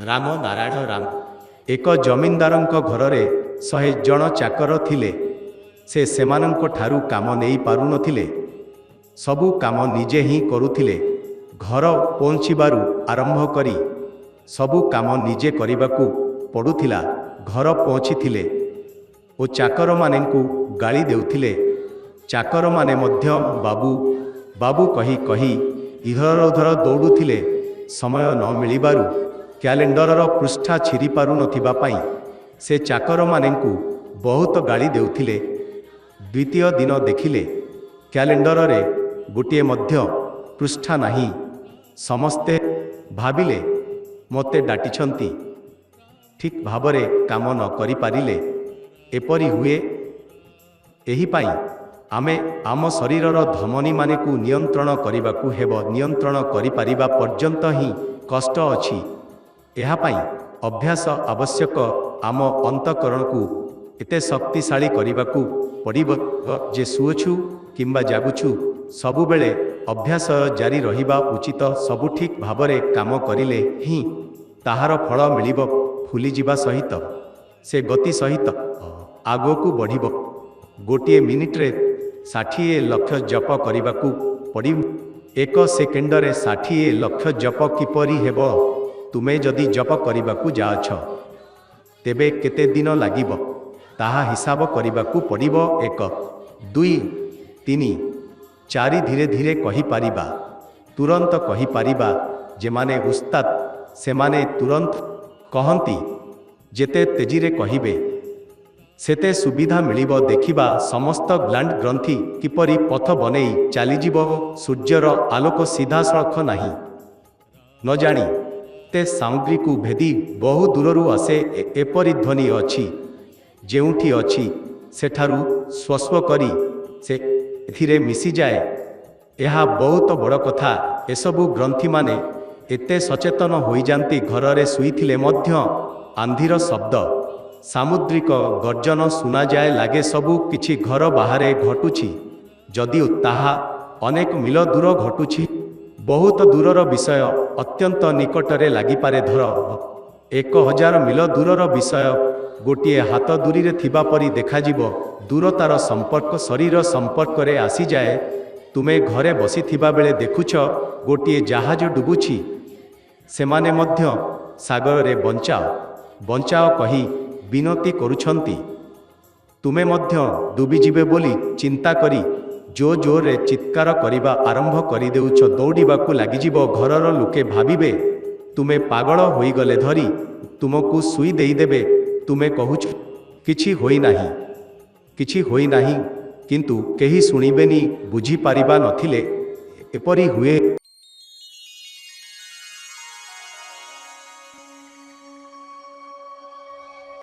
ରାମ ନାରାୟଣ ରାମ। ଏକ ଜମିନ୍ଦାରଙ୍କ ଘରରେ 100 ଜଣ ଚାକର ଥିଲେ। ସେ ସେମାନଙ୍କ ଠାରୁ କାମ ନେଇ ପାରୁନଥିଲେ। ସବୁ କାମ ନିଜେ ହିଁ କରୁଥିଲେ। ଘର ପହଞ୍ଚିବାରୁ ଆରମ୍ଭ କରି ସବୁ କାମ ନିଜେ କରିବାକୁ ପଡ଼ୁଥିଲା। ଘର ପହଞ୍ଚିଥିଲେ ଓ ଚାକରମାନଙ୍କୁ ଗାଳି ଦେଉଥିଲେ। ଚାକରମାନେ ମଧ୍ୟ ବାବୁ ବାବୁ କହି କହି ଇଧର ଦୌଡ଼ୁଥିଲେ। ସମୟ ନ ମିଳିବାରୁ କ୍ୟାଲେଣ୍ଡରର ପୃଷ୍ଠା ଛିରି ପାରୁନଥିବା ପାଇଁ ସେ ଚାକରମାନଙ୍କୁ ବହୁତ ଗାଳି ଦେଉଥିଲେ। ଦ୍ୱିତୀୟ ଦିନ ଦେଖିଲେ କ୍ୟାଲେଣ୍ଡରରେ ଗୋଟିଏ ମଧ୍ୟ ପୃଷ୍ଠା ନାହିଁ। ସମସ୍ତେ ଭାବିଲେ ମୋତେ ଡାଟିଛନ୍ତି, ଠିକ୍ ଭାବରେ କାମ ନ କରିପାରିଲେ ଏପରି ହୁଏ। ଏହିପାଇଁ ଆମେ ଆମ ଶରୀରର ଧମନୀମାନଙ୍କୁ ନିୟନ୍ତ୍ରଣ କରିବାକୁ ହେବ। ନିୟନ୍ତ୍ରଣ କରିପାରିବା ପର୍ଯ୍ୟନ୍ତ ହିଁ କଷ୍ଟ ଅଛି। ଏହାପାଇଁ ଅଭ୍ୟାସ ଆବଶ୍ୟକ। ଆମ ଅନ୍ତଃକରଣକୁ ଏତେ ଶକ୍ତିଶାଳୀ କରିବାକୁ ପଡ଼ିବ ଯେ ଶୁଅଛୁ କିମ୍ବା ଜାଗୁଛୁ ସବୁବେଳେ ଅଭ୍ୟାସ ଜାରି ରହିବା ଉଚିତ। ସବୁ ଠିକ୍ ଭାବରେ କାମ କରିଲେ ହିଁ ତାହାର ଫଳ ମିଳିବ। ଫୁଲିଯିବା ସହିତ ସେ ଗତି ସହିତ ଆଗକୁ ବଢ଼ିବ। ଗୋଟିଏ ମିନିଟରେ 60 ଲକ୍ଷ ଜପ କରିବାକୁ ପଡ଼ିବ। 1 ସେକେଣ୍ଡରେ 60 ଲକ୍ଷ ଜପ କିପରି ହେବ? ତୁମେ ଯଦି ଜପ କରିବାକୁ ଯାଉଛ ତେବେ କେତେ ଦିନ ଲାଗିବ ତାହା ହିସାବ କରିବାକୁ ପଡ଼ିବ। 1 2 3 4 ଧୀରେ ଧୀରେ କହିପାରିବା, ତୁରନ୍ତ କହିପାରିବା। ଯେମାନେ ଉସ୍ତାଦ ସେମାନେ ତୁରନ୍ତ କହନ୍ତି। ଯେତେ ତେଜିରେ କହିବେ ସେତେ ସୁବିଧା ମିଳିବ। ଦେଖିବା ସମସ୍ତ ଗ୍ଲାଣ୍ଡ ଗ୍ରନ୍ଥି କିପରି ପଥ ବନେଇ ଚାଲିଯିବ। ସୂର୍ଯ୍ୟର ଆଲୋକ ସିଧାସଳଖ ନାହିଁ। ନ ଜାଣି ତେ ସାମଗ୍ରୀକୁ ଭେଦି ବହୁ ଦୂରରୁ ଆସେ। ଏପରି ଧ୍ୱନି ଅଛି। ଯେଉଁଠି ଅଛି ସେଠାରୁ ସ୍ୱସ୍ୱ କରି ସେ ଏଥିରେ ମିଶିଯାଏ। ଏହା ବହୁତ ବଡ଼ କଥା। ଏସବୁ ଗ୍ରନ୍ଥିମାନେ ଏତେ ସଚେତନ ହୋଇଯାନ୍ତି ଘରରେ ଶୋଇଥିଲେ ମଧ୍ୟ ଆନ୍ଧିର ଶବ୍ଦ, ସାମୁଦ୍ରିକ ଗର୍ଜନ ଶୁଣାଯାଏ। ଲାଗେ ସବୁ କିଛି ଘର ବାହାରେ ଘଟୁଛି, ଯଦିଓ ତାହା ଅନେକ ମିଲ ଦୂର ଘଟୁଛି। ବହୁତ ଦୂରର ବିଷୟ ଅତ୍ୟନ୍ତ ନିକଟରେ ଲାଗିପାରେ। ଧର 1000 ମିଲ ଦୂରର ବିଷୟ ଗୋଟିଏ ହାତ ଦୂରରେ ଥିବା ପରି ଦେଖାଯିବ। ଦୂରତାର ସମ୍ପର୍କ ଶରୀର ସମ୍ପର୍କରେ ଆସିଯାଏ। ତୁମେ ଘରେ ବସିଥିବା ବେଳେ ଦେଖୁଛ ଗୋଟିଏ ଜାହାଜ ଡୁବୁଛି। ସେମାନେ ମଧ୍ୟ ସାଗରରେ ବଞ୍ଚାଅ ବଞ୍ଚାଅ କହି ବିନତି କରୁଛନ୍ତି। ତୁମେ ମଧ୍ୟ ଡୁବିଯିବେ ବୋଲି ଚିନ୍ତା କରି ଜୋରରେ ଚିତ୍କାର କରିବା ଆରମ୍ଭ କରିଦେଉଛ। ଦୌଡ଼ିବାକୁ ଲାଗିଯିବ। ଘରର ଲୋକେ ଭାବିବେ ତୁମେ ପାଗଳ ହୋଇଗଲେ। ଧରି ତୁମକୁ ଶୁଇ ଦେଇଦେବେ। ତୁମେ କହୁଛ କିଛି ହୋଇନାହିଁ, କିଛି ହୋଇନାହିଁ, କିନ୍ତୁ କେହି ଶୁଣିବେନି। ବୁଝିପାରିବା ନଥିଲେ ଏପରି ହୁଏ।